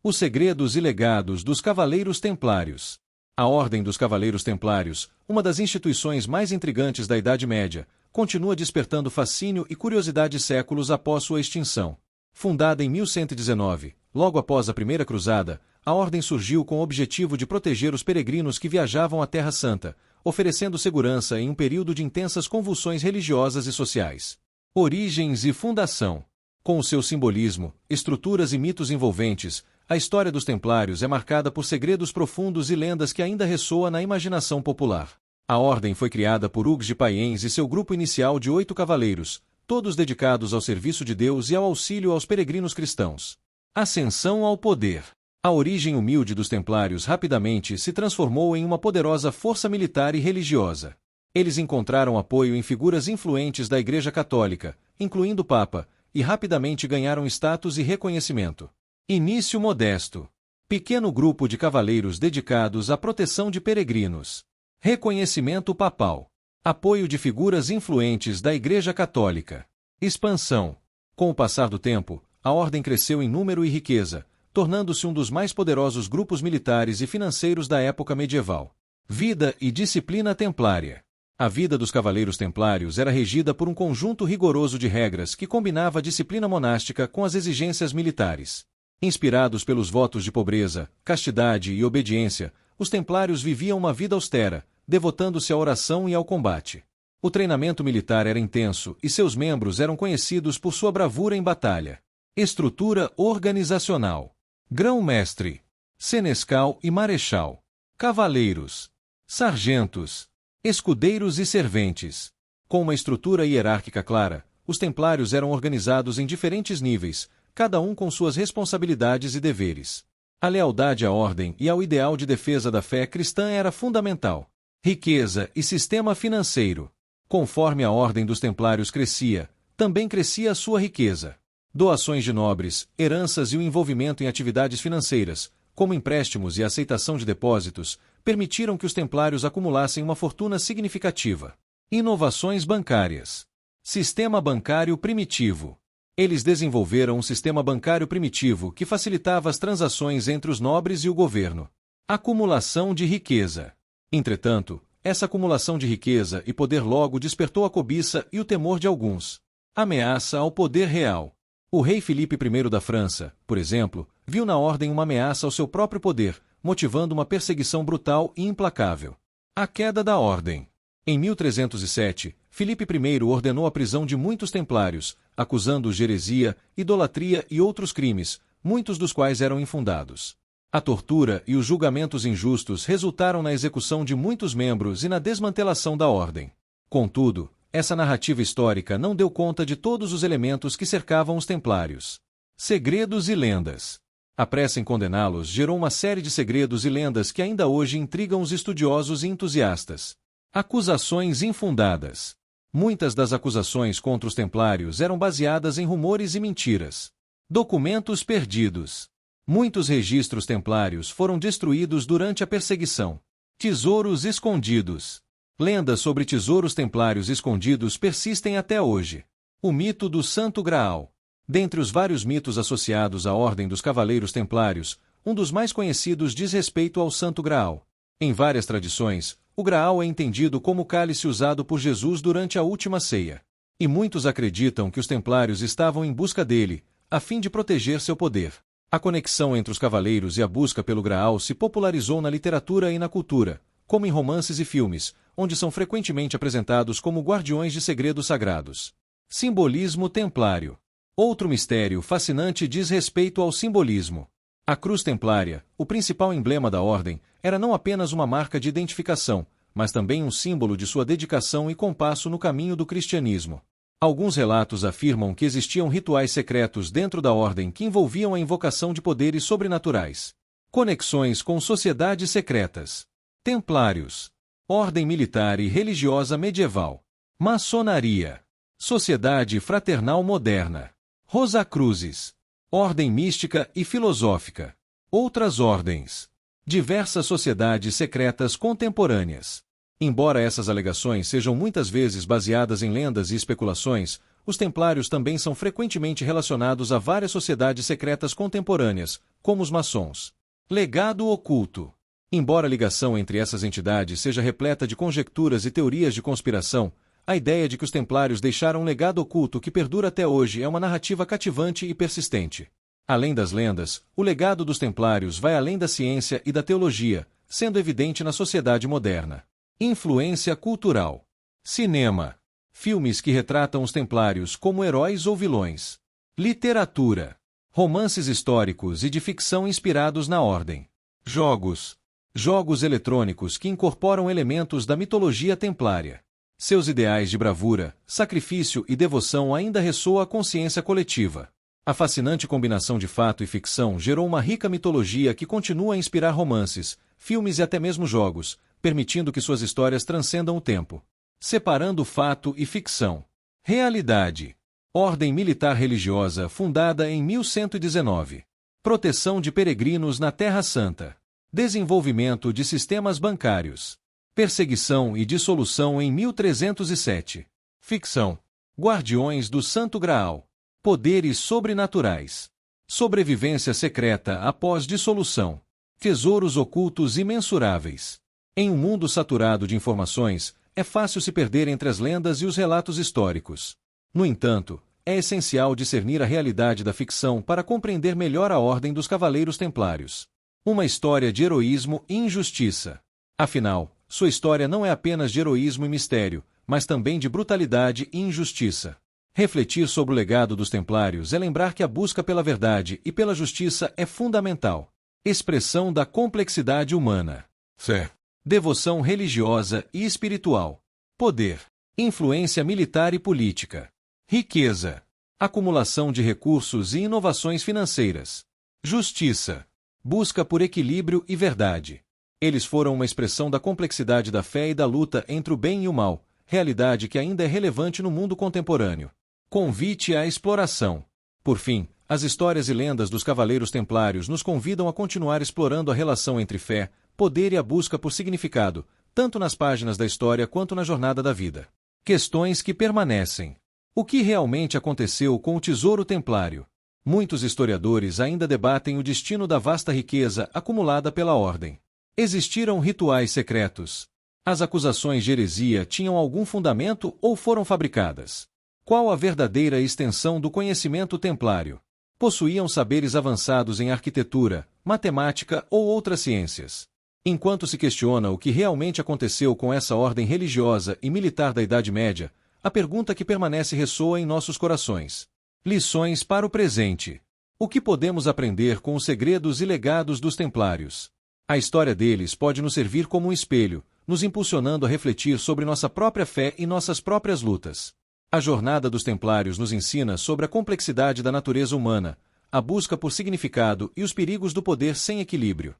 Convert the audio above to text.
Os segredos e legados dos Cavaleiros Templários. A Ordem dos Cavaleiros Templários, uma das instituições mais intrigantes da Idade Média, continua despertando fascínio e curiosidade séculos após sua extinção. Fundada em 1119, logo após a Primeira Cruzada, a Ordem surgiu com o objetivo de proteger os peregrinos que viajavam à Terra Santa, oferecendo segurança em um período de intensas convulsões religiosas e sociais. Origens e fundação. Com o seu simbolismo, estruturas e mitos envolventes, a história dos Templários é marcada por segredos profundos e lendas que ainda ressoam na imaginação popular. A Ordem foi criada por Hugues de Payens e seu grupo inicial de 8 cavaleiros, todos dedicados ao serviço de Deus e ao auxílio aos peregrinos cristãos. Ascensão ao poder. A origem humilde dos Templários rapidamente se transformou em uma poderosa força militar e religiosa. Eles encontraram apoio em figuras influentes da Igreja Católica, incluindo o Papa, e rapidamente ganharam status e reconhecimento. Início modesto. Pequeno grupo de cavaleiros dedicados à proteção de peregrinos. Reconhecimento papal. Apoio de figuras influentes da Igreja Católica. Expansão. Com o passar do tempo, a Ordem cresceu em número e riqueza, tornando-se um dos mais poderosos grupos militares e financeiros da época medieval. Vida e disciplina templária. A vida dos Cavaleiros Templários era regida por um conjunto rigoroso de regras que combinava a disciplina monástica com as exigências militares. Inspirados pelos votos de pobreza, castidade e obediência, os Templários viviam uma vida austera, devotando-se à oração e ao combate. O treinamento militar era intenso e seus membros eram conhecidos por sua bravura em batalha. Estrutura organizacional. Grão-mestre, senescal e marechal, cavaleiros, sargentos, escudeiros e serventes. Com uma estrutura hierárquica clara, os templários eram organizados em diferentes níveis, cada um com suas responsabilidades e deveres. A lealdade à ordem e ao ideal de defesa da fé cristã era fundamental. Riqueza e sistema financeiro. Conforme a ordem dos templários crescia, também crescia a sua riqueza. Doações de nobres, heranças e o envolvimento em atividades financeiras, como empréstimos e a aceitação de depósitos, permitiram que os templários acumulassem uma fortuna significativa. Inovações bancárias. Sistema bancário primitivo. Eles desenvolveram um sistema bancário primitivo que facilitava as transações entre os nobres e o governo. Acumulação de riqueza. Entretanto, essa acumulação de riqueza e poder logo despertou a cobiça e o temor de alguns. Ameaça ao poder real. O rei Filipe I da França, por exemplo, viu na ordem uma ameaça ao seu próprio poder, motivando uma perseguição brutal e implacável. A queda da ordem. Em 1307, Filipe I ordenou a prisão de muitos templários, acusando-os de heresia, idolatria e outros crimes, muitos dos quais eram infundados. A tortura e os julgamentos injustos resultaram na execução de muitos membros e na desmantelação da ordem. Contudo, essa narrativa histórica não deu conta de todos os elementos que cercavam os templários. Segredos e lendas. A pressa em condená-los gerou uma série de segredos e lendas que ainda hoje intrigam os estudiosos e entusiastas. Acusações infundadas. Muitas das acusações contra os templários eram baseadas em rumores e mentiras. Documentos perdidos. Muitos registros templários foram destruídos durante a perseguição. Tesouros escondidos. Lendas sobre tesouros templários escondidos persistem até hoje. O mito do Santo Graal. Dentre os vários mitos associados à Ordem dos Cavaleiros Templários, um dos mais conhecidos diz respeito ao Santo Graal. Em várias tradições, o Graal é entendido como o cálice usado por Jesus durante a última ceia. E muitos acreditam que os templários estavam em busca dele, a fim de proteger seu poder. A conexão entre os cavaleiros e a busca pelo Graal se popularizou na literatura e na cultura, como em romances e filmes, onde são frequentemente apresentados como guardiões de segredos sagrados. Simbolismo templário. Outro mistério fascinante diz respeito ao simbolismo. A cruz templária, o principal emblema da ordem, era não apenas uma marca de identificação, mas também um símbolo de sua dedicação e compasso no caminho do cristianismo. Alguns relatos afirmam que existiam rituais secretos dentro da ordem que envolviam a invocação de poderes sobrenaturais. Conexões com sociedades secretas. Templários. Ordem militar e religiosa medieval. Maçonaria. Sociedade fraternal moderna. Rosacruzes. Ordem mística e filosófica. Outras ordens. Diversas sociedades secretas contemporâneas. Embora essas alegações sejam muitas vezes baseadas em lendas e especulações, os templários também são frequentemente relacionados a várias sociedades secretas contemporâneas, como os maçons. Legado oculto. Embora a ligação entre essas entidades seja repleta de conjecturas e teorias de conspiração, a ideia de que os templários deixaram um legado oculto que perdura até hoje é uma narrativa cativante e persistente. Além das lendas, o legado dos templários vai além da ciência e da teologia, sendo evidente na sociedade moderna. Influência cultural. Cinema. Filmes que retratam os templários como heróis ou vilões. Literatura. Romances históricos e de ficção inspirados na ordem. Jogos. Jogos eletrônicos que incorporam elementos da mitologia templária. Seus ideais de bravura, sacrifício e devoção ainda ressoam à consciência coletiva. A fascinante combinação de fato e ficção gerou uma rica mitologia que continua a inspirar romances, filmes e até mesmo jogos, permitindo que suas histórias transcendam o tempo. Separando fato e ficção. Realidade. Ordem militar religiosa fundada em 1119. Proteção de peregrinos na Terra Santa. Desenvolvimento de sistemas bancários. Perseguição e dissolução em 1307. Ficção. Guardiões do Santo Graal. Poderes sobrenaturais. Sobrevivência secreta após dissolução. Tesouros ocultos imensuráveis. Em um mundo saturado de informações, é fácil se perder entre as lendas e os relatos históricos. No entanto, é essencial discernir a realidade da ficção para compreender melhor a ordem dos Cavaleiros Templários. Uma história de heroísmo e injustiça. Afinal, sua história não é apenas de heroísmo e mistério, mas também de brutalidade e injustiça. Refletir sobre o legado dos Templários é lembrar que a busca pela verdade e pela justiça é fundamental. Expressão da complexidade humana. Fé. Devoção religiosa e espiritual. Poder. Influência militar e política. Riqueza. Acumulação de recursos e inovações financeiras. Justiça. Busca por equilíbrio e verdade. Eles foram uma expressão da complexidade da fé e da luta entre o bem e o mal, realidade que ainda é relevante no mundo contemporâneo. Convite à exploração. Por fim, as histórias e lendas dos Cavaleiros Templários nos convidam a continuar explorando a relação entre fé, poder e a busca por significado, tanto nas páginas da história quanto na jornada da vida. Questões que permanecem. O que realmente aconteceu com o Tesouro Templário? Muitos historiadores ainda debatem o destino da vasta riqueza acumulada pela Ordem. Existiram rituais secretos? As acusações de heresia tinham algum fundamento ou foram fabricadas? Qual a verdadeira extensão do conhecimento templário? Possuíam saberes avançados em arquitetura, matemática ou outras ciências? Enquanto se questiona o que realmente aconteceu com essa ordem religiosa e militar da Idade Média, a pergunta que permanece ressoa em nossos corações. Lições para o presente. O que podemos aprender com os segredos e legados dos Templários? A história deles pode nos servir como um espelho, nos impulsionando a refletir sobre nossa própria fé e nossas próprias lutas. A jornada dos Templários nos ensina sobre a complexidade da natureza humana, a busca por significado e os perigos do poder sem equilíbrio.